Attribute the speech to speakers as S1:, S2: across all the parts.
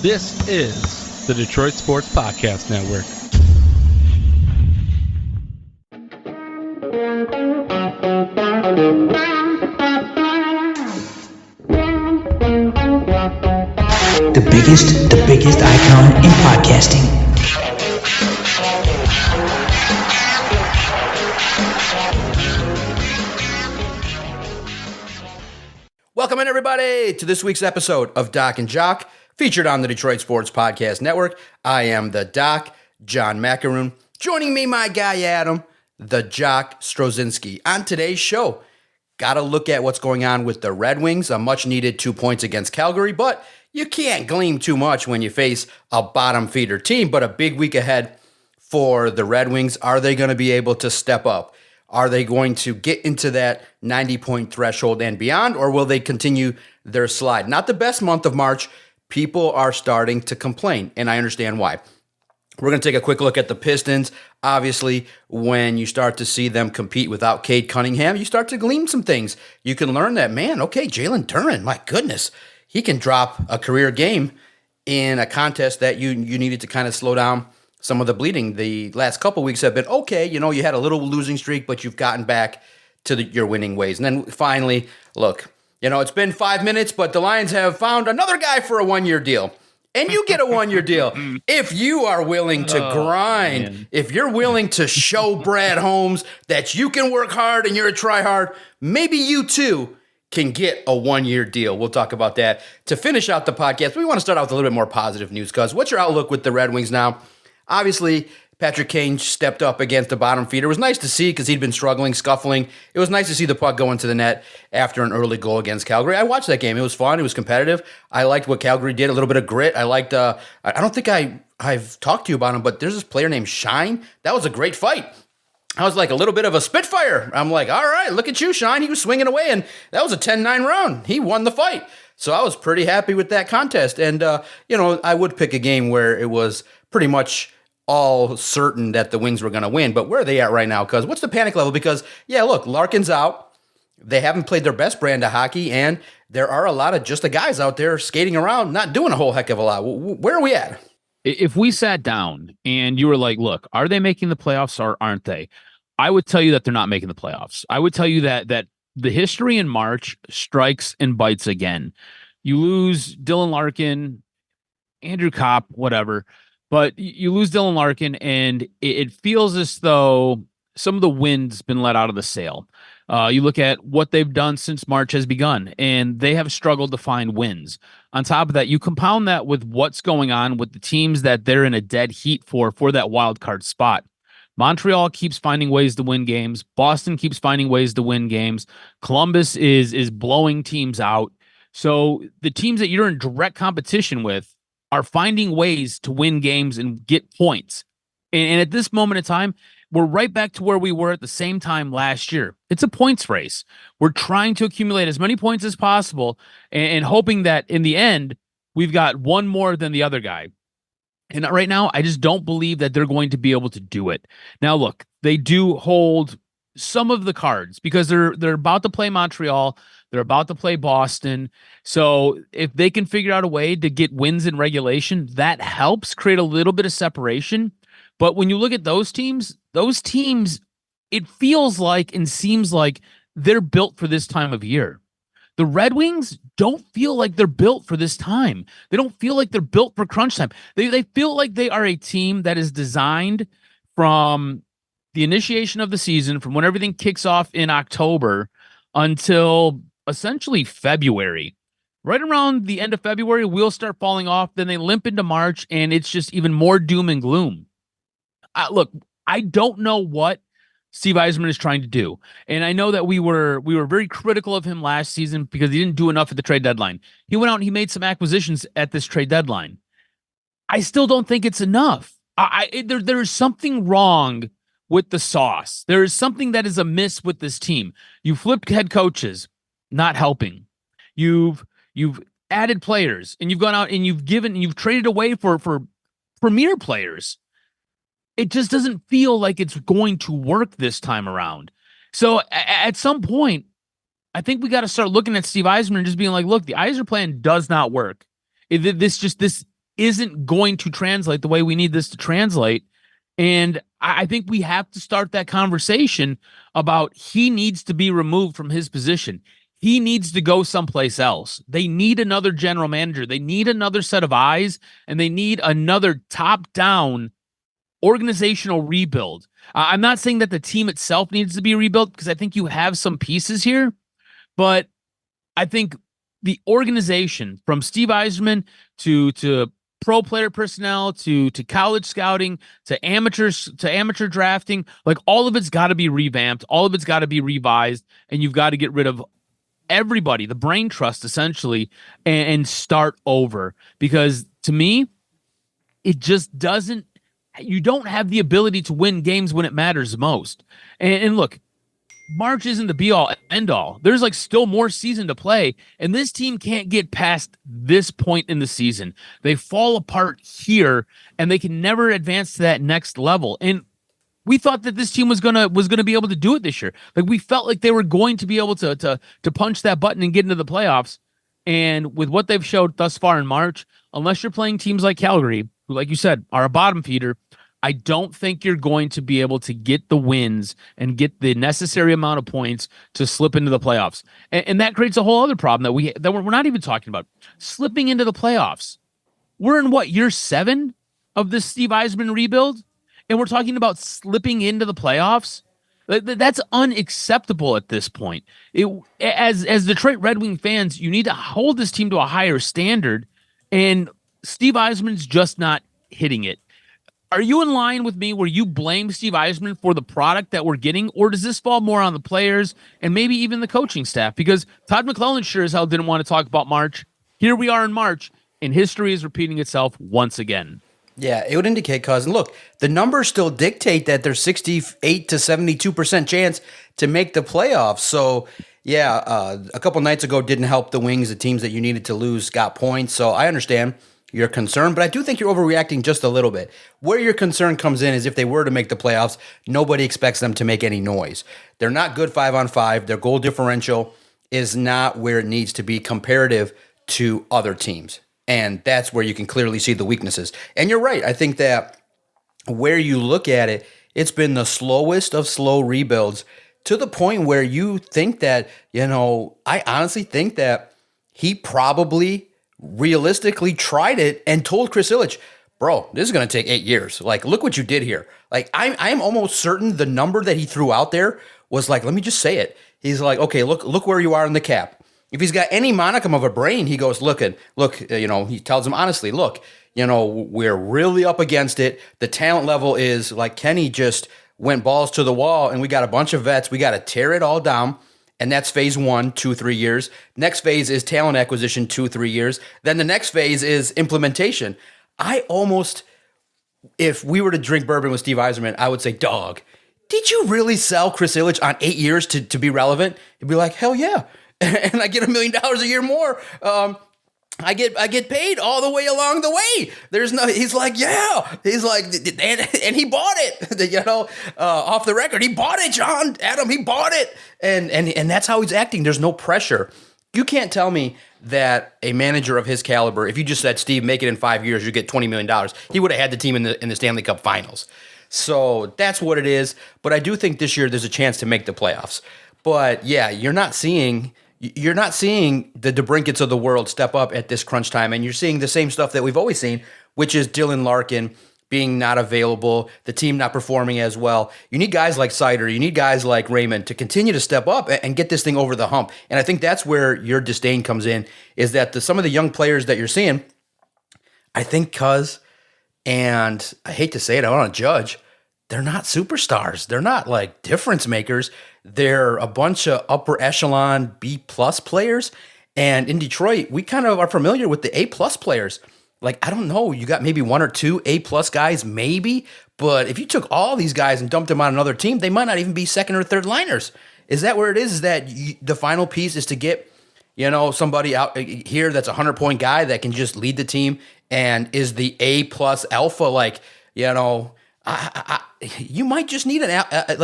S1: This is the Detroit Sports Podcast Network.
S2: The biggest icon in podcasting.
S3: Welcome in, everybody, to this week's episode of Doc and Jock, featured on the Detroit Sports Podcast Network. I am the Doc, John Macaroon. Joining me, my guy Adam, the Jock Strozinski. On today's show, got to look at what's going on with the Red Wings, a much-needed 2 points against Calgary, but you can't glean too much when you face a bottom-feeder team, but a big week ahead for the Red Wings. Are they going to be able to step up? Are they going to get into that 90-point threshold and beyond, or will they continue their slide? Not the best month of March. People are starting to complain, and I understand why. We're going to take a quick look at the Pistons. Obviously, when you start to see them compete without Cade Cunningham, you start to glean some things. You can learn that, man, okay, Jalen Duren, my goodness, he can drop a career game in a contest that you needed to kind of slow down some of the bleeding. The last couple weeks have been okay. You know, you had a little losing streak, but you've gotten back to your winning ways. And then finally, look, you know, it's been 5 minutes, but the Lions have found another guy for a one-year deal. And you get a one-year deal if you are willing to grind, man. If you're willing to show Brad Holmes that you can work hard and you're a try-hard, maybe you too can get a one-year deal. We'll talk about that. To finish out the podcast, we want to start out with a little bit more positive news, because what's your outlook with the Red Wings now? Obviously, Patrick Kane stepped up against the bottom feeder. It was nice to see because he'd been struggling, scuffling. It was nice to see the puck go into the net after an early goal against Calgary. I watched that game. It was fun. It was competitive. I liked what Calgary did, a little bit of grit. I liked, I don't think I've talked to you about him, but there's this player named Shine. That was a great fight. I was like a little bit of a spitfire. I'm like, all right, look at you, Shine. He was swinging away, and that was a 10-9 round. He won the fight. So I was pretty happy with that contest. And, you know, I would pick a game where it was pretty much all certain that the Wings were going to win. But where are they at right now? Because what's the panic level? Because, yeah, look, Larkin's out. They haven't played their best brand of hockey, and there are a lot of just the guys out there skating around, not doing a whole heck of a lot. Where are we at?
S4: If we sat down and you were like, look, are they making the playoffs or aren't they? I would tell you that they're not making the playoffs. I would tell you that the history in March strikes and bites again. You lose Dylan Larkin, Andrew Kopp, whatever. But you lose Dylan Larkin, and it feels as though some of the wind's been let out of the sail. You look at what they've done since March has begun, and they have struggled to find wins. On top of that, you compound that with what's going on with the teams that they're in a dead heat for that wild card spot. Montreal keeps finding ways to win games. Boston keeps finding ways to win games. Columbus is blowing teams out. So the teams that you're in direct competition with are finding ways to win games and get points. And at this moment in time, we're right back to where we were at the same time last year. It's a points race. We're trying to accumulate as many points as possible and hoping that in the end, we've got one more than the other guy. And right now, I just don't believe that they're going to be able to do it. Now, look, they do hold some of the cards because they're about to play Montreal. They're about to play Boston. So if they can figure out a way to get wins in regulation, that helps create a little bit of separation. But when you look at those teams, it feels like and seems like they're built for this time of year. The Red Wings don't feel like they're built for this time. They don't feel like they're built for crunch time. They feel like they are a team that is designed from the initiation of the season, from when everything kicks off in October until essentially February. Right around the end of February, wheels start falling off. Then they limp into March, and it's just even more doom and gloom. Look, I don't know what Steve Yzerman is trying to do, and I know that we were very critical of him last season because he didn't do enough at the trade deadline. He went out and he made some acquisitions at this trade deadline. I still don't think it's enough. There is something wrong with the sauce. There is something that is amiss with this team. You flipped head coaches, not helping. You've added players, and you've gone out and you've traded away for premier players. It just doesn't feel like it's going to work this time around. So at some point, I think we got to start looking at Steve Yzerman and just being like, look, the Yzer plan does not work. This isn't going to translate the way we need this to translate. And I think we have to start that conversation about he needs to be removed from his position. He needs to go someplace else. They need another general manager. They need another set of eyes, and they need another top-down organizational rebuild. I'm not saying that the team itself needs to be rebuilt, because I think you have some pieces here, but I think the organization, from Steve Yzerman to pro player personnel to college scouting to amateur drafting, like all of it's got to be revamped, all of it's got to be revised, and you've got to get rid of everybody, the brain trust essentially, and start over. Because to me, it just doesn't, you don't have the ability to win games when it matters most. And look, March isn't the be all end all. There's like still more season to play, and this team can't get past this point in the season. They fall apart here, and they can never advance to that next level. And we thought that this team was gonna be able to do it this year. Like, we felt like they were going to be able to punch that button and get into the playoffs. And with what they've showed thus far in March, unless you're playing teams like Calgary, who, like you said, are a bottom feeder, I don't think you're going to be able to get the wins and get the necessary amount of points to slip into the playoffs. And that creates a whole other problem that we're not even talking about. Slipping into the playoffs. We're in what, year 7 of this Steve Yzerman rebuild? And we're talking about slipping into the playoffs? That's unacceptable at this point. As Detroit Red Wing fans, you need to hold this team to a higher standard, and Steve Yzerman's just not hitting it. Are you in line with me where you blame Steve Yzerman for the product that we're getting, or does this fall more on the players and maybe even the coaching staff? Because Todd McClellan sure as hell didn't want to talk about March. Here we are in March, and history is repeating itself once again.
S3: Yeah, it would indicate, cousin. Look, the numbers still dictate that there's 68 to 72% chance to make the playoffs. So, yeah, a couple nights ago didn't help the Wings. The teams that you needed to lose got points. So I understand your concern, but I do think you're overreacting just a little bit. Where your concern comes in is if they were to make the playoffs, nobody expects them to make any noise. They're not good 5-on-5. Their goal differential is not where it needs to be comparative to other teams. And that's where you can clearly see the weaknesses. And you're right. I think that where you look at it, it's been the slowest of slow rebuilds, to the point where you think that, I honestly think that he probably realistically tried it and told Chris Ilitch, bro, this is going to take 8 years. Like, look what you did here. Like, I'm almost certain the number that he threw out there was like, let me just say it. He's like, okay, look where you are in the cap. If he's got any monicum of a brain, he goes, look, he tells him honestly, look, we're really up against it. The talent level is like Kenny just went balls to the wall, and we got a bunch of vets. We got to tear it all down. And that's phase 1, 2-3 years. Next phase is talent acquisition, 2-3 years. Then the next phase is implementation. If we were to drink bourbon with Steve Yzerman, I would say, dog, did you really sell Chris Ilitch on 8 years to be relevant? He'd be like, hell yeah. And I get $1 million a year more. I get paid all the way along the way. He's like, yeah. He's like, and he bought it, off the record. He bought it, John, Adam, he bought it. And that's how he's acting. There's no pressure. You can't tell me that a manager of his caliber, if you just said, Steve, make it in 5 years, you get $20 million, he would have had the team in the Stanley Cup Finals. So that's what it is. But I do think this year there's a chance to make the playoffs. But yeah, you're not seeing the DeBrinkets of the world step up at this crunch time, and you're seeing the same stuff that we've always seen, which is Dylan Larkin being not available, the team not performing as well. You need guys like Sider, you need guys like Raymond to continue to step up and get this thing over the hump. And I think that's where your disdain comes in, is that some of the young players that you're seeing, I think and I hate to say it, I don't want to judge, they're not superstars. They're not like difference makers. They're a bunch of upper echelon B+ players. And in Detroit, we kind of are familiar with the A+ players. Like, I don't know, you got maybe 1 or 2 A+ guys, maybe. But if you took all these guys and dumped them on another team, they might not even be second or third liners. Is that where it is? Is that the final piece is to get, somebody out here that's a 100-point guy that can just lead the team and is the A+ alpha, like, you might just need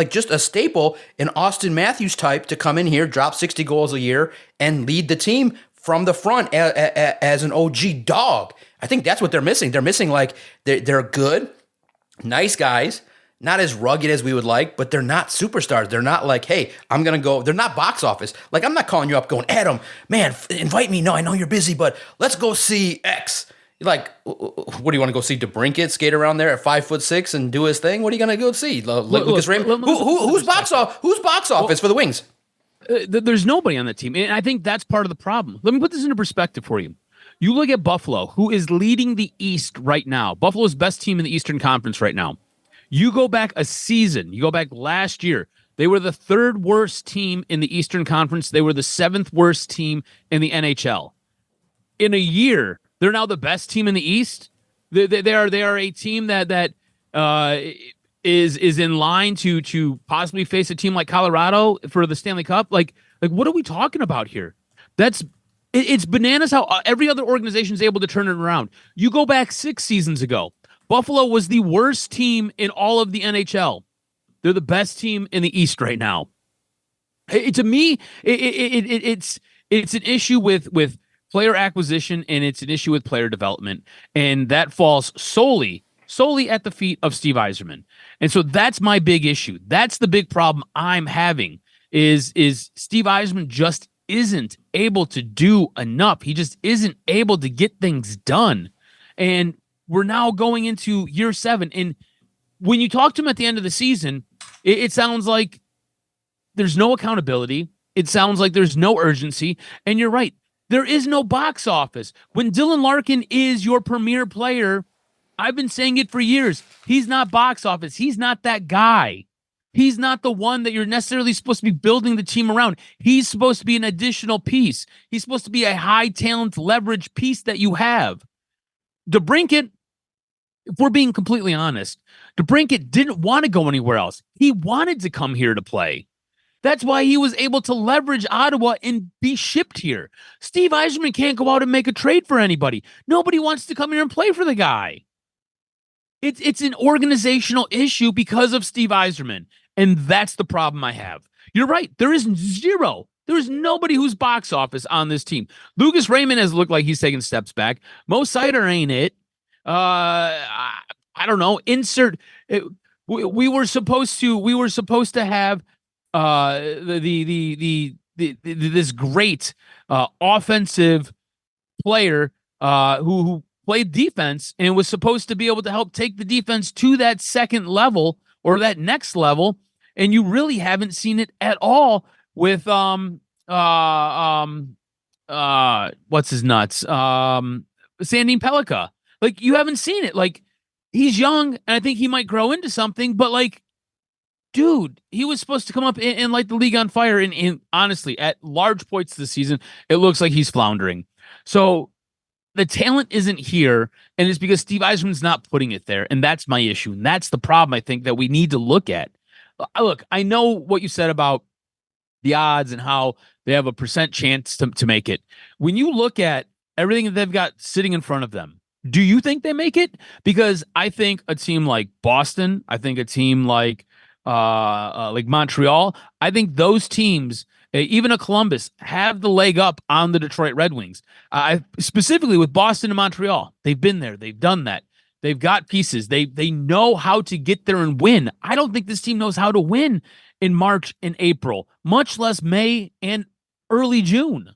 S3: just a staple, an Austin Matthews type to come in here, drop 60 goals a year, and lead the team from the front as an OG dog. I think that's what they're missing. They're missing like they're good, nice guys, not as rugged as we would like, but they're not superstars. They're not like, hey, I'm going to go. They're not box office. Like, I'm not calling you up going, Adam, man, invite me. No, I know you're busy, but let's go see X. Like, what do you want to go see? DeBrincat skate around there at 5'6" and do his thing? What are you going to go see? Lucas Raymond? Who's box office for the Wings?
S4: There's nobody on that team. And I think that's part of the problem. Let me put this into perspective for you. You look at Buffalo, who is leading the East right now. Buffalo's best team in the Eastern Conference right now. You go back a season, you go back last year, they were the third worst team in the Eastern Conference. They were the seventh worst team in the NHL. In a year, they're now the best team in the East. They are a team that is in line to possibly face a team like Colorado for the Stanley Cup. Like what are we talking about here? It's bananas how every other organization is able to turn it around. You go back 6 seasons ago. Buffalo was the worst team in all of the NHL. They're the best team in the East right now. To me, it's an issue with player acquisition, and it's an issue with player development, and that falls solely at the feet of Steve Yzerman. And so that's my big issue. That's the big problem I'm having is Steve Yzerman just isn't able to do enough. He just isn't able to get things done. And we're now going into year 7. And when you talk to him at the end of the season, it sounds like there's no accountability. It sounds like there's no urgency. And you're right. There is no box office. When Dylan Larkin is your premier player, I've been saying it for years. He's not box office. He's not that guy. He's not the one that you're necessarily supposed to be building the team around. He's supposed to be an additional piece. He's supposed to be a high talent leverage piece that you have. DeBrincat, if we're being completely honest, DeBrincat didn't want to go anywhere else. He wanted to come here to play. That's why he was able to leverage Ottawa and be shipped here. Steve Yzerman can't go out and make a trade for anybody. Nobody wants to come here and play for the guy. It's an organizational issue because of Steve Yzerman, and that's the problem I have. You're right. There is zero. There is nobody who's box office on this team. Lucas Raymond has looked like he's taking steps back. Mo Sider ain't it. I don't know. Insert. We were supposed to have this great offensive player who played defense and was supposed to be able to help take the defense to that second level or that next level, and you really haven't seen it at all with what's his nuts Sandin Pellikka. Like, you haven't seen it. Like, he's young, and I think he might grow into something, but like, dude, he was supposed to come up and light the league on fire. And honestly, at large points this season, it looks like he's floundering. So the talent isn't here, and it's because Steve Yzerman's not putting it there. And that's my issue. And that's the problem, I think, that we need to look at. Look, I know what you said about the odds and how they have a % chance to make it. When you look at everything that they've got sitting in front of them, do you think they make it? Because I think a team like Boston, I think a team like Montreal, I think those teams, even a Columbus, have the leg up on the Detroit Red Wings. Specifically with Boston and Montreal, they've been there, they've done that, they've got pieces, they know how to get there and win. I don't think this team knows how to win in March and April, much less May and early June.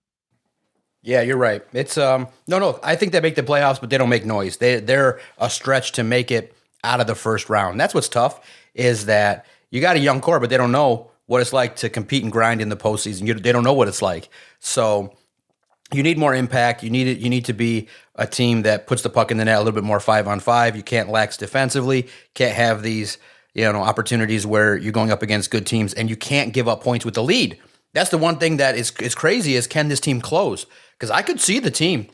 S3: Yeah, you're right. It's no. I think they make the playoffs, but they don't make noise. They're a stretch to make it out of the first round. That's what's tough, is that you got a young core, but they don't know what it's like to compete and grind in the postseason. They don't know what it's like. So you need more impact. You need to be a team that puts the puck in the net a little bit more 5-on-5. You can't lax defensively. Can't have these opportunities where you're going up against good teams, and you can't give up points with the lead. That's the one thing that is crazy, is can this team close? Because I could see the team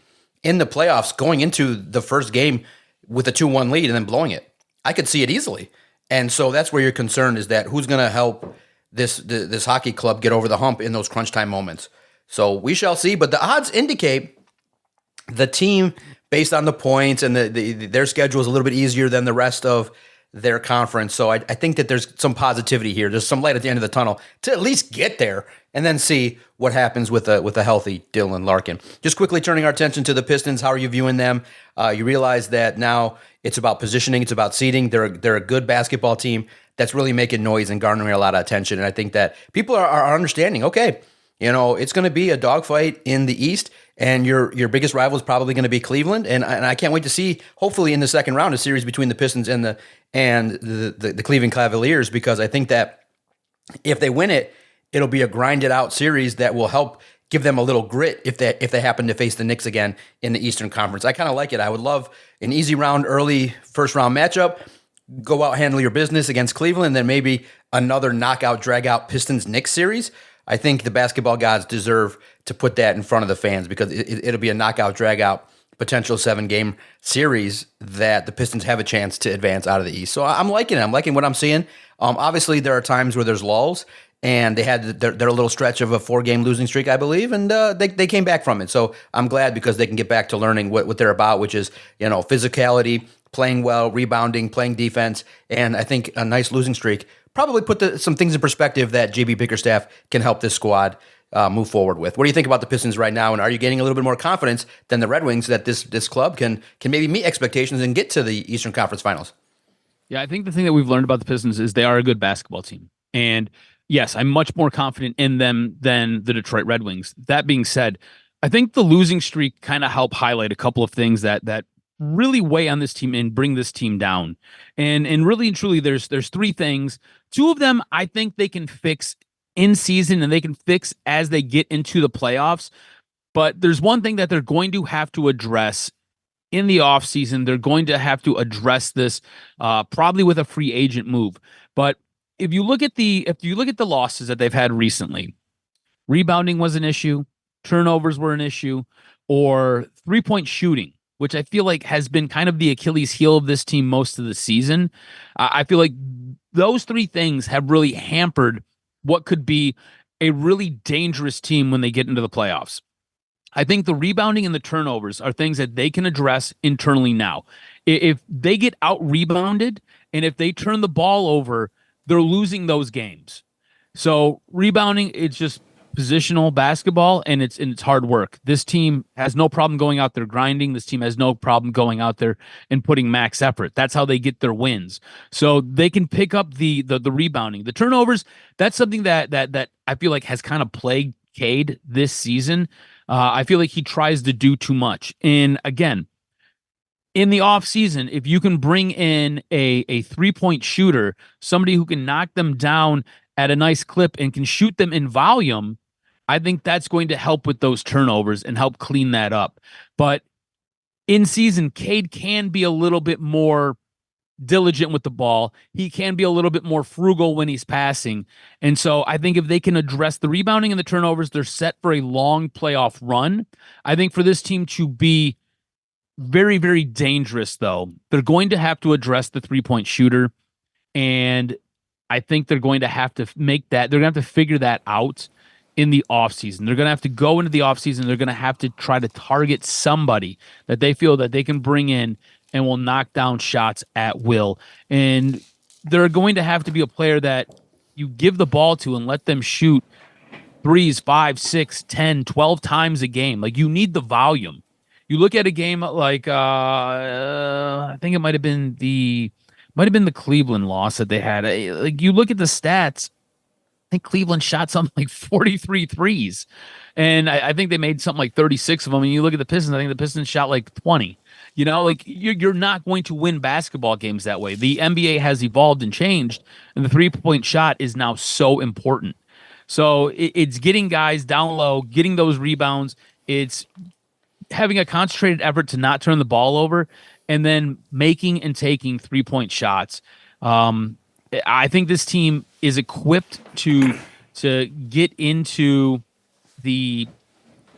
S3: in the playoffs going into the first game with a 2-1 lead and then blowing it. I could see it easily. And so that's where your concern is, that who's going to help this hockey club get over the hump in those crunch time moments. So we shall see. But the odds indicate the team, based on the points and their schedule, is a little bit easier than the rest of their conference. So I think that there's some positivity here. There's some light at the end of the tunnel to at least get there and then see what happens with a healthy Dylan Larkin. Just quickly turning our attention to the Pistons. How are you viewing them? You realize that now it's about positioning. It's about seeding. They're a good basketball team that's really making noise and garnering a lot of attention. And I think that people are understanding, okay, it's going to be a dogfight in the East, and your biggest rival is probably going to be Cleveland. And I can't wait to see, hopefully in the second round, a series between the Pistons and the Cleveland Cavaliers, because I think that if they win it, it'll be a grinded out series that will help give them a little grit if they happen to face the Knicks again in the Eastern Conference. I kind of like it. I would love an easy round, early first round matchup. Go out, handle your business against Cleveland, and then maybe another knockout, drag-out Pistons-Knicks series. I think the basketball gods deserve to put that in front of the fans, because it'll be a knockout, drag-out, potential 7-game series that the Pistons have a chance to advance out of the East. So I'm liking it. I'm liking what I'm seeing. Obviously, there are times where there's lulls, and they had their little stretch of a 4-game losing streak, I believe, and they came back from it. So I'm glad, because they can get back to learning what they're about, which is physicality, playing well, rebounding, playing defense, and I think a nice losing streak probably put some things in perspective that JB Bickerstaff can help this squad move forward with. What do you think about the Pistons right now, and are you gaining a little bit more confidence than the Red Wings that this club can maybe meet expectations and get to the Eastern Conference Finals?
S4: Yeah, I think the thing that we've learned about the Pistons is they are a good basketball team. And yes, I'm much more confident in them than the Detroit Red Wings. That being said, I think the losing streak kind of helped highlight a couple of things that really weigh on this team and bring this team down. And really and truly, there's 3 things. 2 of them I think they can fix in season, and they can fix as they get into the playoffs. But there's one thing that they're going to have to address in the offseason. They're going to have to address this probably with a free agent move. But if you look at the losses that they've had recently, rebounding was an issue, turnovers were an issue, or 3-point shooting, which I feel like has been kind of the Achilles heel of this team most of the season. I feel like those 3 things have really hampered what could be a really dangerous team when they get into the playoffs. I think the rebounding and the turnovers are things that they can address internally now. If they get out-rebounded and if they turn the ball over, they're losing those games. So rebounding, it's just positional basketball, and it's hard work. This team has no problem going out there grinding. This team has no problem going out there and putting max effort. That's how they get their wins. So they can pick up the rebounding. The turnovers, that's something that I feel like has kind of plagued Cade this season. I feel like he tries to do too much. And again, in the offseason, if you can bring in a 3-point shooter, somebody who can knock them down at a nice clip and can shoot them in volume, I think that's going to help with those turnovers and help clean that up. But in season, Cade can be a little bit more diligent with the ball. He can be a little bit more frugal when he's passing. And so I think if they can address the rebounding and the turnovers, they're set for a long playoff run. I think for this team to be very, very dangerous, though, they're going to have to address the 3-point shooter. And I think they're going to have to make that, they're going to have to figure that out in the offseason. They're going to have to go into the offseason. They're going to have to try to target somebody that they feel that they can bring in and will knock down shots at will. And they're going to have to be a player that you give the ball to and let them shoot 3s, 5, 6, 10, 12 times a game. Like, you need the volume. You look at a game like I think it might have been the Cleveland loss that they had. Like, you look at the stats, I think Cleveland shot something like 43 threes. And I think they made something like 36 of them. And you look at the Pistons, I think the Pistons shot like 20. Like, you're not going to win basketball games that way. The NBA has evolved and changed, and the 3-point shot is now so important. So it's getting guys down low, getting those rebounds. It's having a concentrated effort to not turn the ball over, and then making and taking 3-point shots. I think this team is equipped to get into the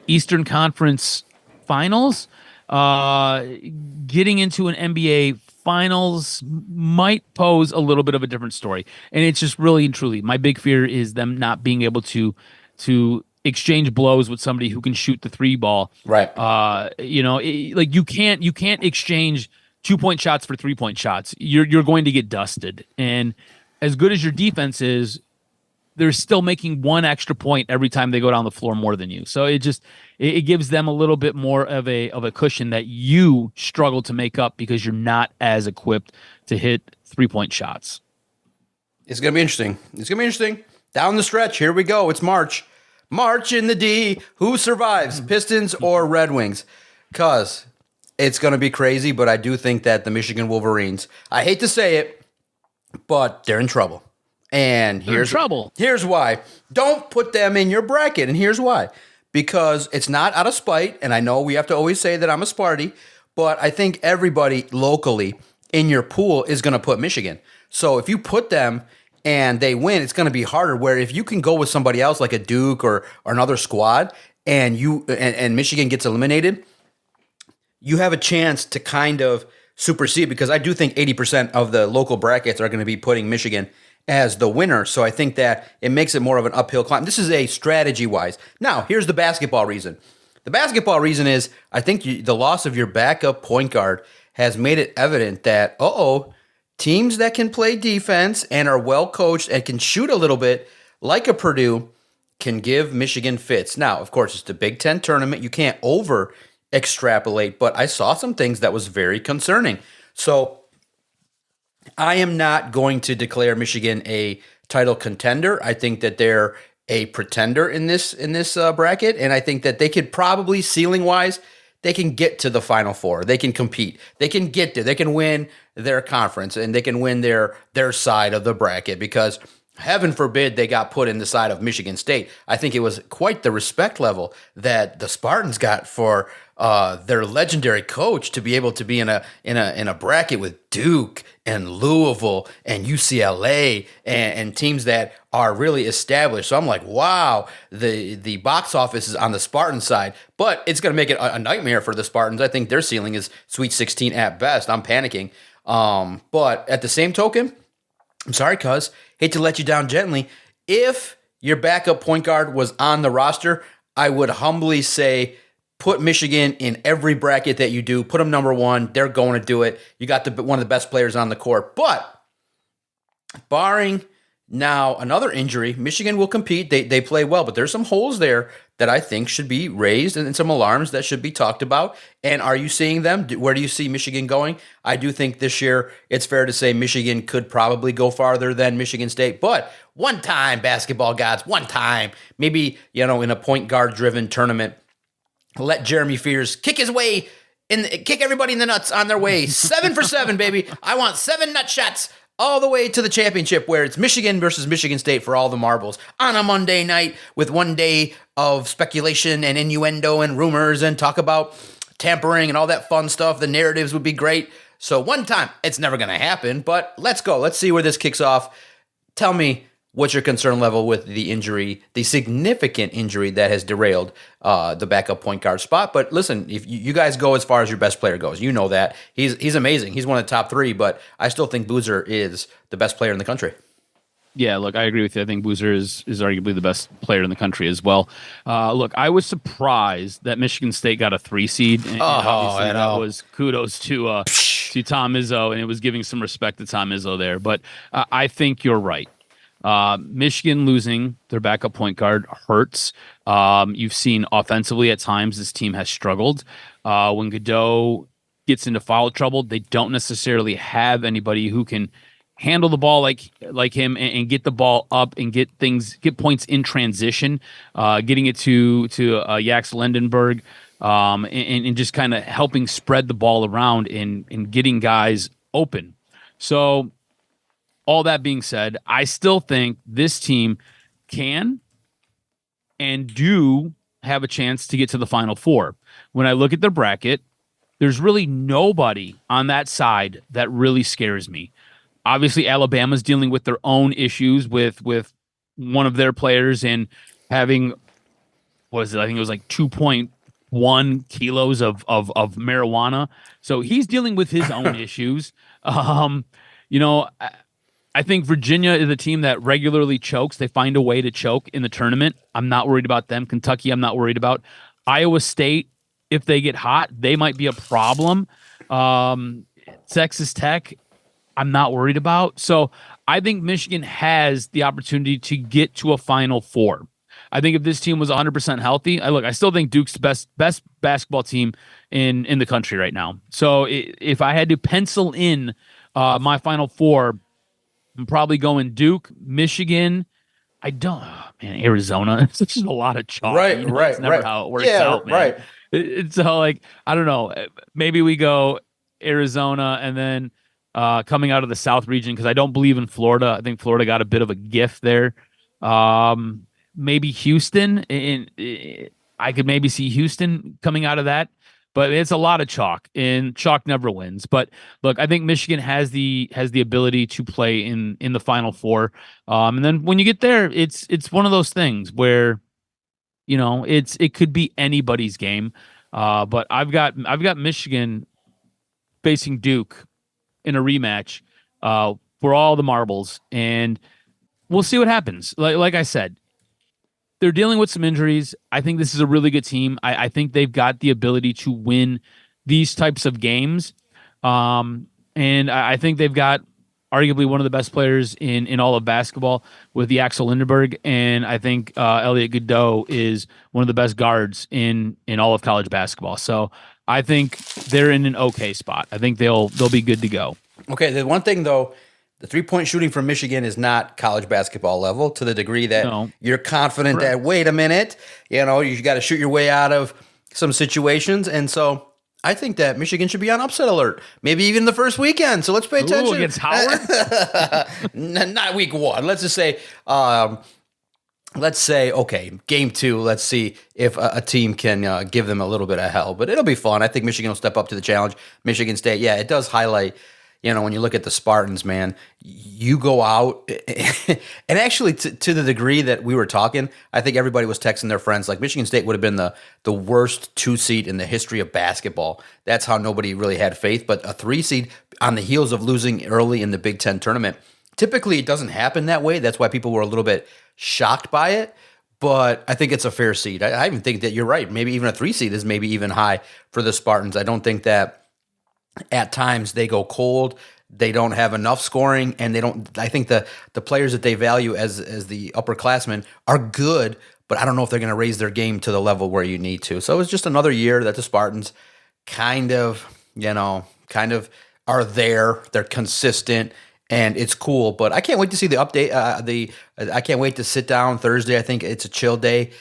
S4: Eastern Conference Finals. Getting into an NBA Finals might pose a little bit of a different story. And it's just really and truly, my big fear is them not being able to exchange blows with somebody who can shoot the 3 ball.
S3: Right.
S4: Like, you can't exchange 2-point shots for 3-point shots, you're going to get dusted. And as good as your defense is, they're still making one extra point every time they go down the floor more than you. So it gives them a little bit more of a cushion that you struggle to make up because you're not as equipped to hit 3-point shots.
S3: It's going to be interesting. Down the stretch, here we go. It's March. March in the D. Who survives, Pistons or Red Wings? Because it's going to be crazy, but I do think that the Michigan Wolverines, I hate to say it, but they're in trouble. And here's why. Don't put them in your bracket, and here's why. Because it's not out of spite, and I know we have to always say that I'm a Sparty, but I think everybody locally in your pool is going to put Michigan. So if you put them and they win, it's going to be harder. Where if you can go with somebody else like a Duke or another squad, and Michigan gets eliminated, you have a chance to kind of supersede, because I do think 80% of the local brackets are going to be putting Michigan as the winner. So I think that it makes it more of an uphill climb. This is a strategy-wise. Now, here's the basketball reason. The basketball reason is I think the loss of your backup point guard has made it evident that, teams that can play defense and are well-coached and can shoot a little bit, like a Purdue, can give Michigan fits. Now, of course, it's the Big Ten tournament. You can't over-extrapolate, but I saw some things that was very concerning. So I am not going to declare Michigan a title contender. I think that they're a pretender in this bracket, and I think that they could probably, ceiling-wise, they can get to the Final Four. They can compete. They can get there. They can win their conference, and they can win their side of the bracket, because heaven forbid they got put in the side of Michigan State. I think it was quite the respect level that the Spartans got for their legendary coach to be able to be in a bracket with Duke and Louisville and UCLA and teams that are really established. So I'm like, wow, the box office is on the Spartan side, but it's going to make it a nightmare for the Spartans. I think their ceiling is Sweet 16 at best. I'm panicking. But at the same token, I'm sorry, cuz, hate to let you down gently. If your backup point guard was on the roster, I would humbly say put Michigan in every bracket that you do. Put them number one. They're going to do it. You got one of the best players on the court. But barring now another injury, Michigan will compete. They play well, but there's some holes there that I think should be raised and some alarms that should be talked about. And are you seeing them? Where do you see Michigan going? I do think this year it's fair to say Michigan could probably go farther than Michigan State. But one time, basketball gods, one time, maybe, in a point guard driven tournament, let Jeremy Fears kick everybody in the nuts on their way. 7 for 7, baby. I want 7 nut shots all the way to the championship, where it's Michigan versus Michigan State for all the marbles on a Monday night, with one day of speculation and innuendo and rumors and talk about tampering and all that fun stuff. The narratives would be great. So one time, it's never going to happen, but let's go. Let's see where this kicks off. Tell me, what's your concern level with the injury, the significant injury that has derailed the backup point guard spot? But listen, if you guys go as far as your best player goes, you know that. He's amazing. He's one of the top 3, but I still think Boozer is the best player in the country.
S4: Yeah, look, I agree with you. I think Boozer is arguably the best player in the country as well. Look, I was surprised that Michigan State got a 3 seed. And obviously that was kudos to Tom Izzo, and it was giving some respect to Tom Izzo there. But I think you're right. Michigan losing their backup point guard hurts. You've seen offensively at times this team has struggled. When Godot gets into foul trouble, they don't necessarily have anybody who can handle the ball like him and get the ball up and get points in transition, getting it to Jax Lendenberg, and just kind of helping spread the ball around and getting guys open. So all that being said, I still think this team can and do have a chance to get to the Final Four. When I look at their bracket, there's really nobody on that side that really scares me. Obviously, Alabama's dealing with their own issues with one of their players and having, I think it was like 2.1 kilos of marijuana. So he's dealing with his own issues. I think Virginia is a team that regularly chokes. They find a way to choke in the tournament. I'm not worried about them. Kentucky, I'm not worried about. Iowa State, if they get hot, they might be a problem. Texas Tech, I'm not worried about. So I think Michigan has the opportunity to get to a Final Four. I think if this team was 100% healthy, I still think Duke's the best basketball team in the country right now. So if I had to pencil in my Final Four, I'm probably going Duke, Michigan. I don't, man, Arizona. It's just a lot of chalk.
S3: Right,
S4: It's never
S3: right.
S4: how it works
S3: Yeah,
S4: out, man.
S3: right.
S4: It's so like, I don't know. Maybe we go Arizona and then coming out of the South region because I don't believe in Florida. I think Florida got a bit of a gift there. Maybe Houston. I could maybe see Houston coming out of that. But it's a lot of chalk, and chalk never wins. But look, I think Michigan has the ability to play in the Final Four. And then when you get there, it's one of those things where, it could be anybody's game. But I've got Michigan facing Duke in a rematch for all the marbles, and we'll see what happens. Like I said, they're dealing with some injuries. I think this is a really good team. I think they've got the ability to win these types of games. And I think they've got arguably one of the best players in all of basketball with the Axel Lindenberg. And I think Elliot Godot is one of the best guards in all of college basketball. So I think they're in an okay spot. I think they'll be good to go.
S3: Okay, the one thing though, the three-point shooting from Michigan is not college basketball level to the degree that you're confident that, wait a minute, you got to shoot your way out of some situations. And so I think that Michigan should be on upset alert, maybe even the first weekend. So let's pay attention.
S4: Against Howard?
S3: Not week one. Let's just say, okay, game 2, let's see if a team can give them a little bit of hell. But it'll be fun. I think Michigan will step up to the challenge. Michigan State, yeah, it does highlight – when you look at the Spartans, man, you go out and actually to the degree that we were talking, I think everybody was texting their friends like Michigan State would have been the worst 2 seed in the history of basketball. That's how nobody really had faith. But a 3 seed on the heels of losing early in the Big Ten tournament, typically it doesn't happen that way. That's why people were a little bit shocked by it. But I think it's a fair seed. I even think that you're right. Maybe even a 3 seed is maybe even high for the Spartans. I don't think that at times they go cold, they don't have enough scoring, and I think the players that they value as the upperclassmen are good, but I don't know if they're going to raise their game to the level where you need to. So it's just another year that the Spartans kind of are there. They're consistent, and it's cool. But I can't wait to see the update. I can't wait to sit down Thursday. I think it's a chill day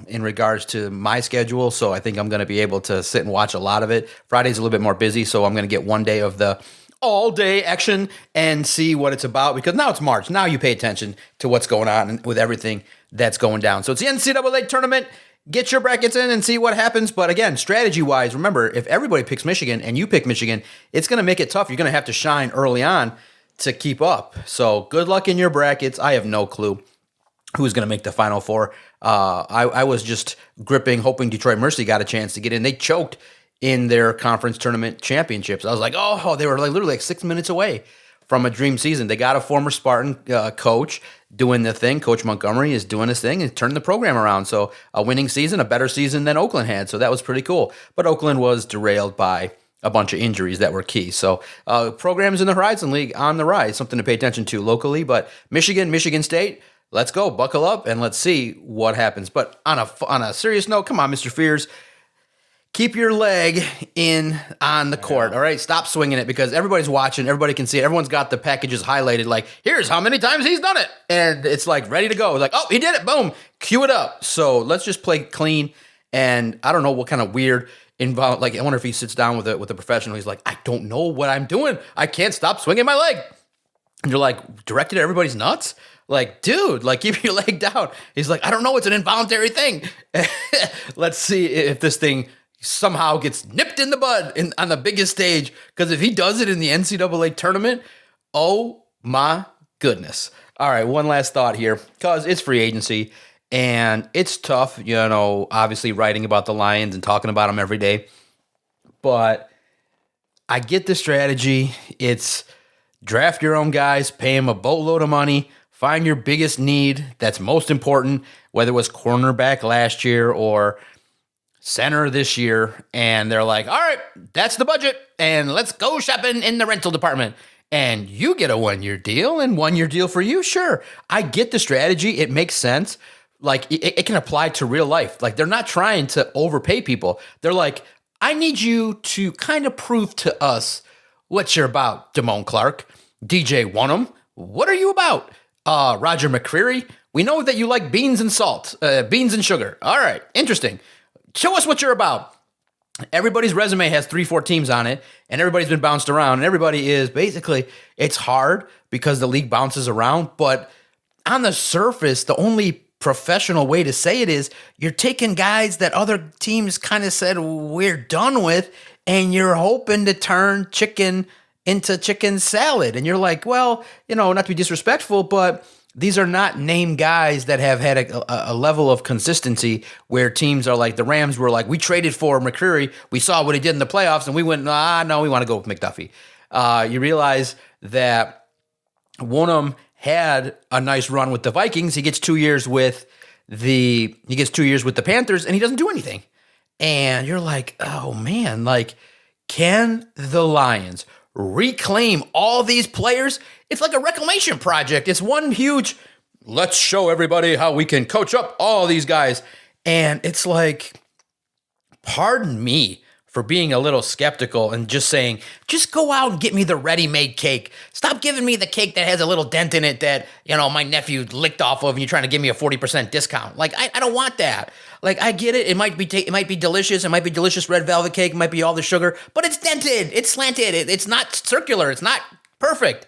S3: in regards to my schedule. So I think I'm going to be able to sit and watch a lot of it. Friday's a little bit more busy, so I'm going to get one day of the all-day action and see what it's about, because now it's March. Now you pay attention to what's going on with everything that's going down. So it's the NCAA tournament. Get your brackets in and see what happens. But again, strategy-wise, remember, if everybody picks Michigan and you pick Michigan, it's going to make it tough. You're going to have to shine early on to keep up. So good luck in your brackets. I have no clue who's going to make the Final Four. I was just hoping Detroit Mercy got a chance to get in. They choked in their conference tournament championships. I was like, they were literally 6 minutes away from a dream season. They got a former Spartan coach doing the thing. Coach Montgomery is doing his thing and turning the program around. So a winning season, a better season than Oakland had. So that was pretty cool. But Oakland was derailed by a bunch of injuries that were key. So programs in the Horizon League on the rise, something to pay attention to locally. But Michigan State, let's go, buckle up, and let's see what happens. But on a serious note, come on, Mr. Fears, keep your leg on the court, all right? Stop swinging it, because everybody's watching. Everybody can see it. Everyone's got the packages highlighted, like, here's how many times he's done it. And it's like ready to go. It's like, oh, he did it. Boom. Cue it up. So let's just play clean. And I don't know what kind of weird I wonder if he sits down with a professional. He's like, I don't know what I'm doing. I can't stop swinging my leg. And you're like, directed at everybody's nuts? Like, dude, keep your leg down. He's like, I don't know. It's an involuntary thing. Let's see if this thing somehow gets nipped in the bud on the biggest stage. Because if he does it in the NCAA tournament, oh my goodness. All right, one last thought here, because it's free agency and it's tough, obviously writing about the Lions and talking about them every day. But I get the strategy. It's draft your own guys, pay them a boatload of money, find your biggest need that's most important, whether it was cornerback last year or center this year, and they're like, all right, that's the budget, and let's go shopping in the rental department. And you get a 1-year deal, and 1-year deal for you. Sure, I get the strategy. It makes sense. Like, it can apply to real life. Like, they're not trying to overpay people. They're like, I need you to kind of prove to us what you're about, Damone Clark. DJ Wonham, what are you about? Roger McCreary, we know that you like beans and salt, beans and sugar. All right, interesting. Show us what you're about. Everybody's resume has 3-4 teams on it, and everybody's been bounced around, and everybody is basically, it's hard because the league bounces around, but on the surface, the only professional way to say it is you're taking guys that other teams kind of said we're done with, and you're hoping to turn chicken into chicken salad. And you're like, well, not to be disrespectful, but these are not named guys that have had a level of consistency where teams are like, the Rams were like, we traded for McCreary. We saw what he did in the playoffs, and we went, no, we want to go with McDuffie. You realize that Wonham had a nice run with the Vikings. He gets 2 years with the Panthers, and he doesn't do anything. And you're like, oh man, like, can the Lions reclaim all these players? It's like a reclamation project. It's one huge, let's show everybody how we can coach up all these guys. And it's like, pardon me for being a little skeptical and just saying, just go out and get me the ready-made cake. Stop giving me the cake that has a little dent in it that, my nephew licked off of, and you're trying to give me a 40% discount. Like, I don't want that. Like, I get it. It might be delicious. It might be delicious red velvet cake. It might be all the sugar, but it's dented. It's slanted. It's not circular. It's not perfect.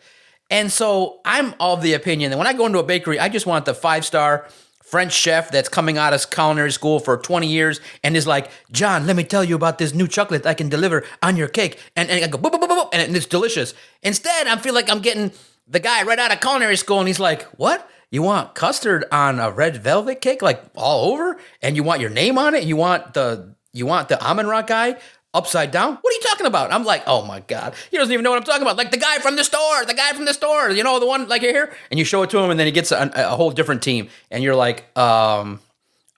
S3: And so I'm of the opinion that when I go into a bakery, I just want the 5-star French chef that's coming out of culinary school for 20 years and is like, John, let me tell you about this new chocolate I can deliver on your cake. And I go, boop, boop, boop, boop, and it's delicious. Instead, I feel like I'm getting the guy right out of culinary school, and he's like, what? You want custard on a red velvet cake, like all over? And you want your name on it? You want the Almond Rock guy upside down? What are you talking about? I'm like, oh my God. He doesn't even know what I'm talking about. Like the guy from the store, the one like here. And you show it to him, and then he gets a whole different team. And you're like, all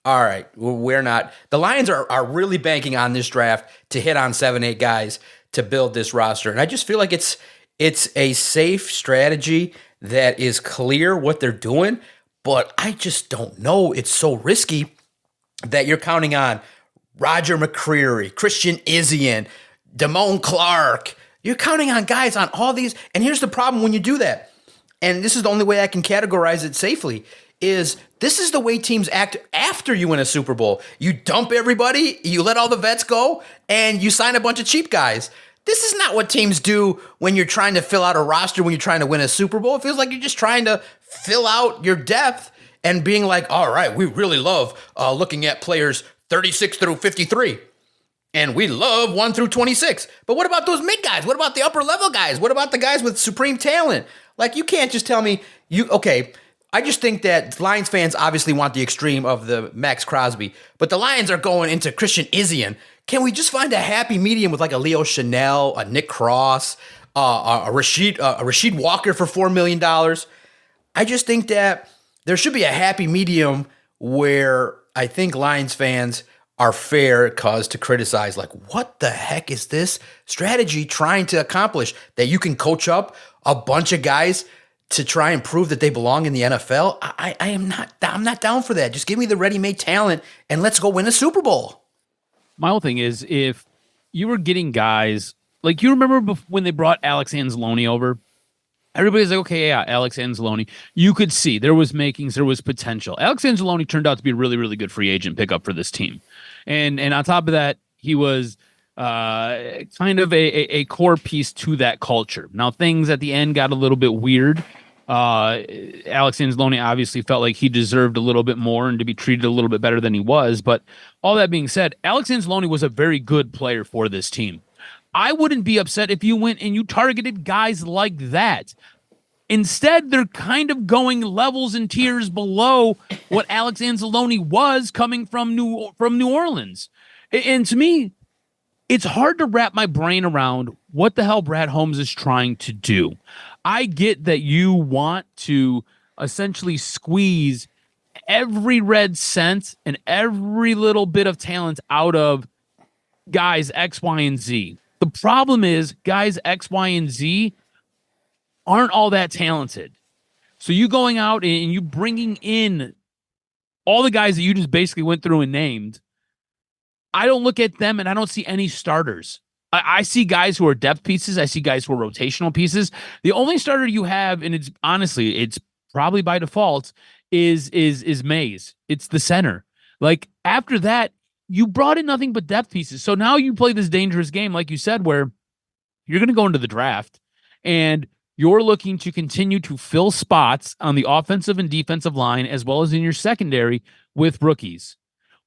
S3: right, we're not. The Lions are really banking on this draft to hit on 7-8 guys to build this roster. And I just feel like it's a safe strategy that is clear what they're doing, but I just don't know. It's so risky that you're counting on Roger McCreary, Christian Izien, Damone Clark. You're counting on guys on all these. And here's the problem when you do that. And this is the only way I can categorize it safely, is this is the way teams act after you win a Super Bowl. You dump everybody, you let all the vets go, and you sign a bunch of cheap guys. This is not what teams do when you're trying to fill out a roster, when you're trying to win a Super Bowl. It feels like you're just trying to fill out your depth and being like, all right, we really love looking at players 36 through 53. And we love 1 through 26. But what about those mid guys? What about the upper level guys? What about the guys with supreme talent? Like, you can't just tell me, I just think that Lions fans obviously want the extreme of the Max Crosby, but the Lions are going into Christian Izien. Can we just find a happy medium with like a Leo Chanel, a Nick Cross, a Rashid Walker for $4 million? I just think that there should be a happy medium where I think Lions fans are fair cause to criticize, like, what the heck is this strategy trying to accomplish? That you can coach up a bunch of guys to try and prove that they belong in the NFL? I'm not down for that. Just give me the ready-made talent and let's go win a Super Bowl.
S4: My whole thing is, if you were getting guys, like, you remember when they brought Alex Anzalone over? Everybody's like, okay, yeah, Alex Anzalone. You could see there was makings, there was potential. Alex Anzalone turned out to be a really, really good free agent pickup for this team. And on top of that, he was kind of a core piece to that culture. Now, things at the end got a little bit weird. Alex Anzalone obviously felt like he deserved a little bit more and to be treated a little bit better than he was. But all that being said, Alex Anzalone was a very good player for this team. I wouldn't be upset if you went and you targeted guys like that. Instead, they're kind of going levels and tiers below what Alex Anzalone was coming from New Orleans. And to me, it's hard to wrap my brain around what the hell Brad Holmes is trying to do. I get that you want to essentially squeeze every red cent and every little bit of talent out of guys X, Y, and Z. The problem is guys X, Y, and Z aren't all that talented. So you going out and you bringing in all the guys that you just basically went through and named, I don't look at them and I don't see any starters. I see guys who are depth pieces. I see guys who are rotational pieces. The only starter you have, and it's probably by default, is Mays. It's the center. Like after that, you brought in nothing but depth pieces. So now you play this dangerous game, like you said, where you're going to go into the draft and you're looking to continue to fill spots on the offensive and defensive line, as well as in your secondary with rookies.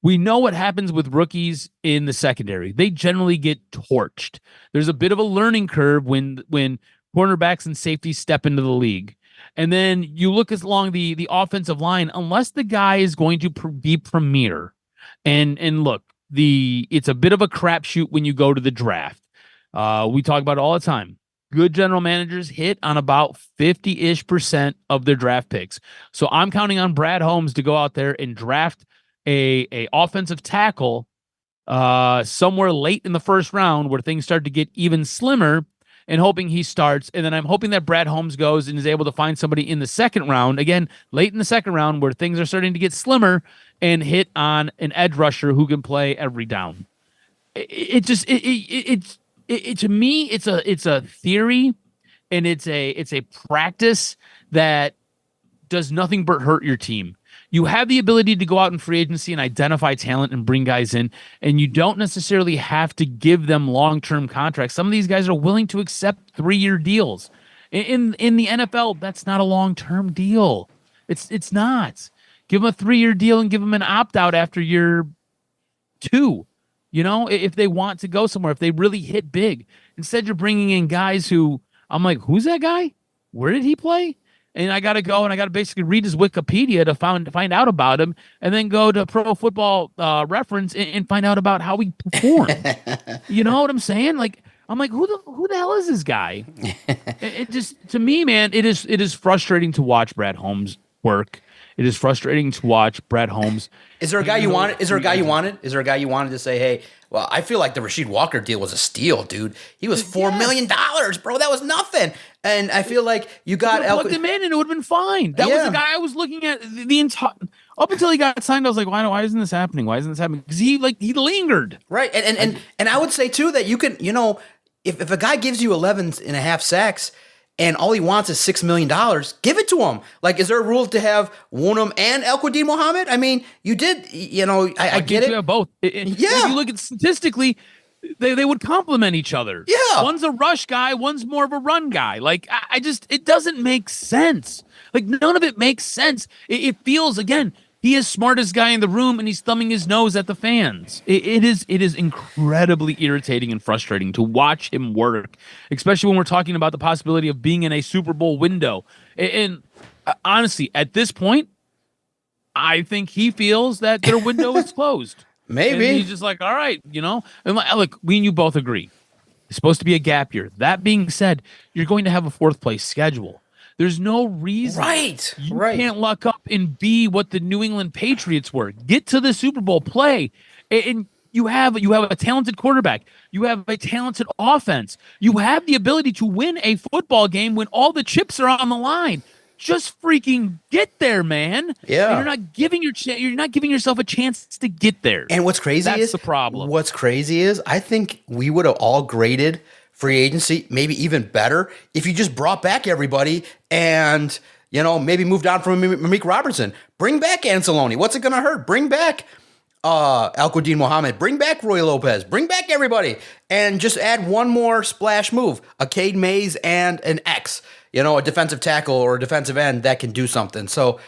S4: We know what happens with rookies in the secondary. They generally get torched. There's a bit of a learning curve when cornerbacks and safeties step into the league. And then you look along the offensive line, unless the guy is going to be premier. And look, it's a bit of a crapshoot when you go to the draft. We talk about it all the time. Good general managers hit on about 50-ish% of their draft picks. So I'm counting on Brad Holmes to go out there and draft a offensive tackle somewhere late in the first round where things start to get even slimmer, and hoping he starts. And then I'm hoping that Brad Holmes goes and is able to find somebody in the second round, again, late in the second round where things are starting to get slimmer, and hit on an edge rusher who can play every down. To me, it's a theory, and it's a practice that does nothing but hurt your team. You have the ability to go out in free agency and identify talent and bring guys in, and you don't necessarily have to give them long-term contracts. Some of these guys are willing to accept 3-year deals. In the NFL, that's not a long-term deal. It's not. Give them a 3-year deal and give them an opt-out after year 2. If they want to go somewhere, if they really hit big. Instead, you're bringing in guys who I'm like, who's that guy? Where did he play? And I got to go and I got to basically read his Wikipedia to find out about him, and then go to Pro Football Reference and find out about how he performed. You know what I'm saying? Like, I'm like, who the hell is this guy? It just, to me, man, it is frustrating to watch Brad Holmes work. It is frustrating to watch Brad Holmes.
S3: Is there a guy you wanted? Is there a guy you wanted? Is there a guy you wanted to say, hey, well, I feel like the Rasheed Walker deal was a steal, dude. He was $4 million, bro. That was nothing. And I feel like you got
S4: plugged him in, and it would have been fine. That was the guy I was looking at the entire up until he got signed. I was like, why isn't this happening? Why isn't this happening? Because he lingered.
S3: Right. And I would say too that you can, if a guy gives you 11.5 sacks and all he wants is $6 million, give it to him. Like, is there a rule to have Woonem and El-Quadin Muhammad? I mean, you did, I get it.
S4: You have both. If you look at statistically, they would complement each other.
S3: Yeah.
S4: One's a rush guy, one's more of a run guy. Like, it doesn't make sense. Like, none of it makes sense. It feels, again, he is smartest guy in the room, and he's thumbing his nose at the fans. It is incredibly irritating and frustrating to watch him work, especially when we're talking about the possibility of being in a Super Bowl window. And honestly, at this point, I think he feels that their window is closed.
S3: Maybe.
S4: And he's just like, all right, And look, we and you both agree. It's supposed to be a gap year. That being said, you're going to have a 4th place schedule. There's no reason you can't luck up and be what the New England Patriots were. Get to the Super Bowl, play, and you have a talented quarterback. You have a talented offense. You have the ability to win a football game when all the chips are on the line. Just freaking get there, man.
S3: Yeah,
S4: and you're not giving yourself a chance to get there.
S3: And what's crazy
S4: That's
S3: is
S4: the problem.
S3: What's crazy is I think we would have all graded free agency maybe even better if you just brought back everybody and maybe moved on from Malik Robertson. Bring back Anceloni. What's it gonna hurt? Bring back El-Quadin Muhammad. Bring back Roy Lopez. Bring back everybody and just add one more splash move: a Cade Mays and an X. A defensive tackle or a defensive end that can do something. So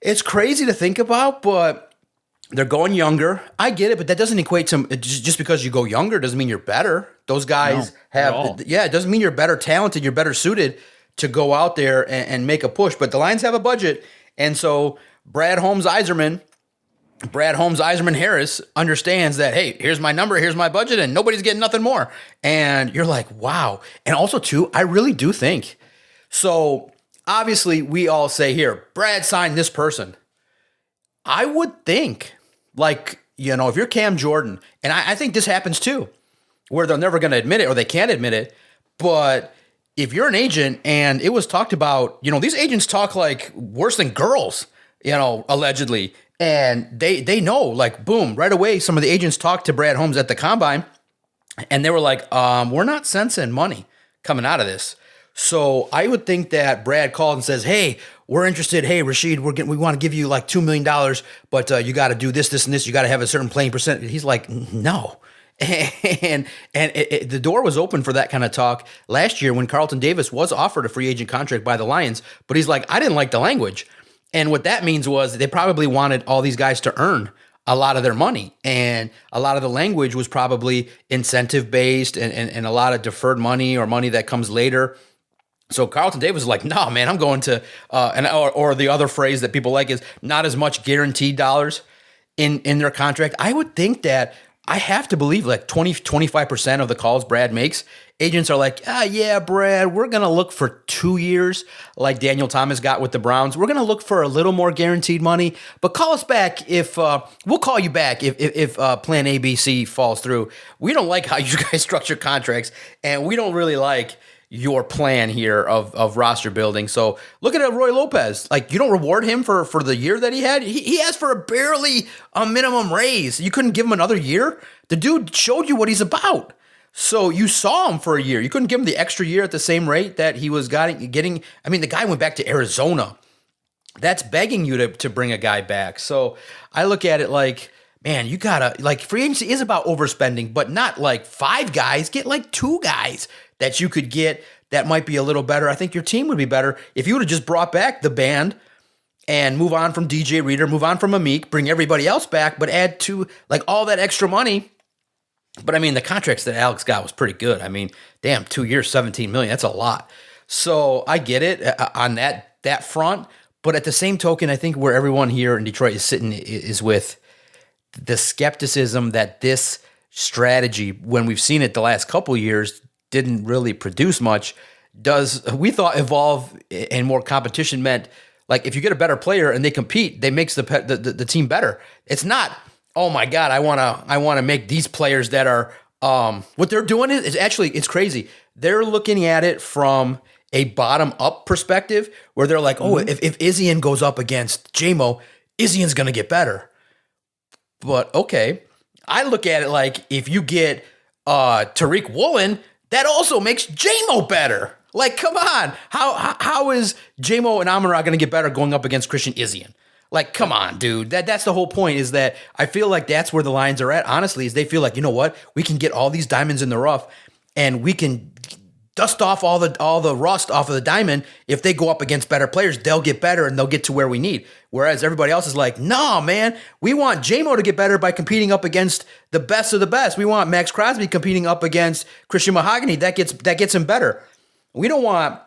S3: it's crazy to think about, but they're going younger. I get it, but that doesn't equate to just because you go younger doesn't mean you're better. Those guys it doesn't mean you're better talented, you're better suited to go out there and make a push. But the Lions have a budget, and so Brad Holmes Eiserman Harris understands that, hey, here's my number, here's my budget, and nobody's getting nothing more. And you're like, wow. And also, too, I really do think. So, obviously, we all say here, Brad signed this person. I would think, like, if you're Cam Jordan, and I think this happens too, where they're never going to admit it or they can't admit it, but if you're an agent and it was talked about, these agents talk like worse than girls, allegedly, and they know, like, boom, right away, some of the agents talked to Brad Holmes at the Combine, and they were like, we're not sensing money coming out of this. So I would think that Brad called and says, hey, we're interested. Hey, Rashid, we want to give you like $2 million, but you got to do this, this, and this. You got to have a certain playing percent. He's like, no. And the door was open for that kind of talk last year when Carlton Davis was offered a free agent contract by the Lions, but he's like, I didn't like the language. And what that means was they probably wanted all these guys to earn a lot of their money. And a lot of the language was probably incentive based and a lot of deferred money or money that comes later. So Carlton Davis is like, no, man, I'm going to, or the other phrase that people like is not as much guaranteed dollars in their contract. I would think that I have to believe like 25% of the calls Brad makes, agents are like, yeah, Brad, we're going to look for 2 years like Daniel Thomas got with the Browns. We're going to look for a little more guaranteed money, but call us back we'll call you back if plan ABC falls through. We don't like how you guys structure contracts, and we don't really like your plan here of roster building. So look at Roy Lopez. Like, you don't reward him for the year that he had. He asked for barely a minimum raise. You couldn't give him another year. The dude showed you what he's about. So you saw him for a year. You couldn't give him the extra year at the same rate that he was getting. I mean, the guy went back to Arizona. That's begging you to bring a guy back. So I look at it like, man, you gotta, like, free agency is about overspending, but not like 5 guys. Get like 2 guys that you could get that might be a little better. I think your team would be better if you would have just brought back the band and move on from DJ Reader, move on from Amik, bring everybody else back, but add to like all that extra money. But I mean, the contracts that Alex got was pretty good. I mean, damn, 2 years, $17 million. That's a lot. So I get it on that front. But at the same token, I think where everyone here in Detroit is sitting is with the skepticism that this strategy, when we've seen it the last couple years, didn't really produce much. We thought evolve and more competition meant, like, if you get a better player and they compete, they makes the team better. It's not, oh my God, I want to make these players that are what they're doing is actually, it's crazy. They're looking at it from a bottom up perspective where they're like, oh, if Izzian goes up against JMO, Izzian's going to get better. But okay, I look at it like, if you get Tariq Woolen, that also makes JMO better. Like, come on. How is JMO and Amon-Ra going to get better going up against Christian Izzian? Like, come on, dude. That's the whole point, is that I feel like that's where the Lions are at, honestly, is they feel like, you know what? We can get all these diamonds in the rough and we can dust off all the rust off of the diamond. If they go up against better players, they'll get better and they'll get to where we need. Whereas everybody else is like, no, man, we want JMO to get better by competing up against the best of the best. We want Max Crosby competing up against Christian Mahogany. That gets him better. We don't want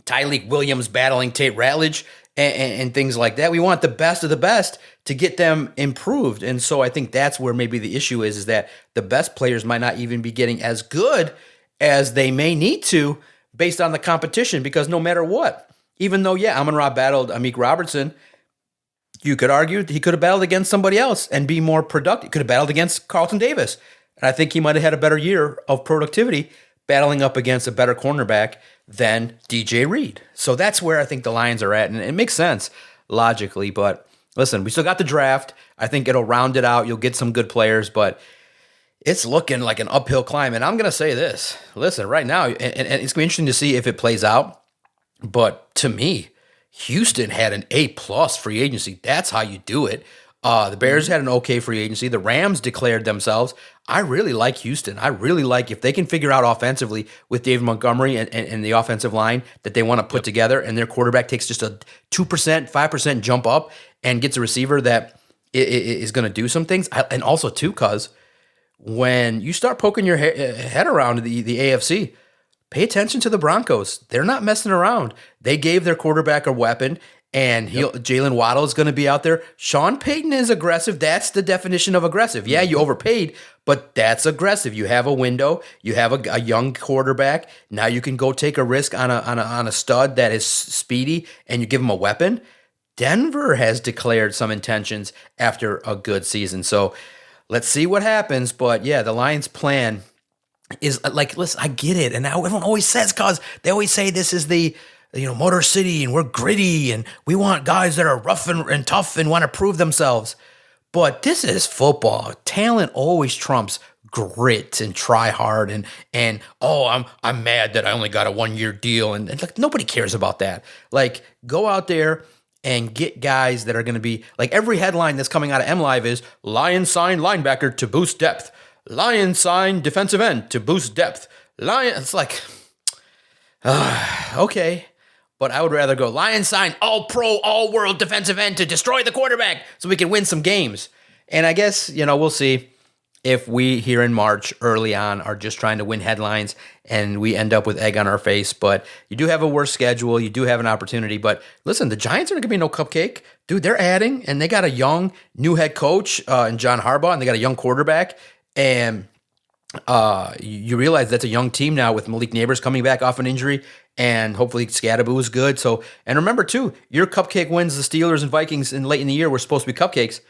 S3: Tyleek Williams battling Tate Ratledge and things like that. We want the best of the best to get them improved. And so I think that's where maybe the issue is that the best players might not even be getting as good as they may need to based on the competition, because no matter what, even though, yeah, Amon-Ra battled Amik Robertson, you could argue he could have battled against somebody else and be more productive. He could have battled against Carlton Davis. And I think he might have had a better year of productivity battling up against a better cornerback than DJ Reed. So that's where I think the Lions are at. And it makes sense logically. But listen, we still got the draft. I think it'll round it out. You'll get some good players, but it's looking like an uphill climb. And I'm going to say this. Listen, right now, and it's going to be interesting to see if it plays out. But to me, Houston had an A+ free agency. That's how you do it. The Bears had an okay free agency. The Rams declared themselves. I really like Houston. I really like if they can figure out offensively with David Montgomery and the offensive line that they want to put together, and their quarterback takes just a 2%, 5% jump up and gets a receiver that is going to do some things. And also, too, because when you start poking your head around the AFC, pay attention to the Broncos. They're not messing around. They gave their quarterback a weapon, and Jalen Waddle is going to be out there. Sean Payton is aggressive. That's the definition of aggressive. Yeah, you overpaid, but that's aggressive. You have a window. You have a young quarterback. Now you can go take a risk on a stud that is speedy, and you give him a weapon. Denver has declared some intentions after a good season. So let's see what happens. But yeah, the Lions' plan is like, listen, I get it. And now everyone always says, cause they always say this is the, Motor City and we're gritty and we want guys that are rough and tough and want to prove themselves. But this is football. Talent always trumps grit and try hard and I'm mad that I only got a 1-year deal and like nobody cares about that. Like go out there and get guys that are going to be like every headline that's coming out of MLive is Lions sign linebacker to boost depth. Lions sign defensive end to boost depth. It's like, okay. But I would rather go Lions sign all-pro, all-world defensive end to destroy the quarterback so we can win some games. And I guess, we'll see if we here in March early on are just trying to win headlines and we end up with egg on our face. But you do have a worse schedule. You do have an opportunity. But listen, the Giants aren't going to be no cupcake. Dude, they're adding, and they got a young new head coach in John Harbaugh, and they got a young quarterback. And you realize that's a young team now with Malik Neighbors coming back off an injury, and hopefully Scadaboo is good. So, and remember too, your cupcake wins the Steelers and Vikings in late in the year were supposed to be cupcakes,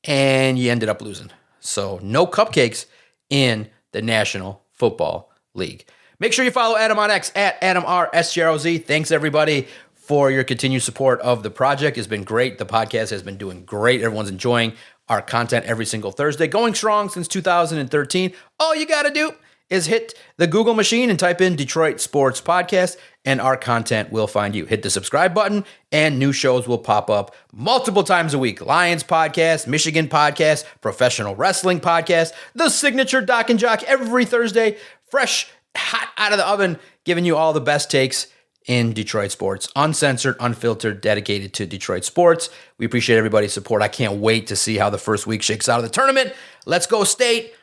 S3: and you ended up losing. So no cupcakes in the National Football League. Make sure you follow Adam on X at AdamRSGROZ. Thanks everybody for your continued support of the project. It's been great. The podcast has been doing great. Everyone's enjoying our content every single Thursday. Going strong since 2013. All you got to do is hit the Google machine and type in Detroit Sports Podcast, and our content will find you. Hit the subscribe button, and new shows will pop up multiple times a week. Lions podcast, Michigan podcast, professional wrestling podcast, the signature Doc and Jock every Thursday, fresh, hot out of the oven, giving you all the best takes in Detroit sports. Uncensored, unfiltered, dedicated to Detroit sports. We appreciate everybody's support. I can't wait to see how the first week shakes out of the tournament. Let's go State,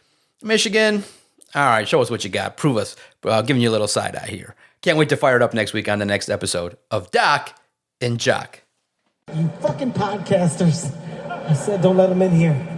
S3: Michigan. All right, show us what you got. Prove us. Giving you a little side eye here. Can't wait to fire it up next week on the next episode of Doc and Jock.
S5: You fucking podcasters. I said don't let them in here.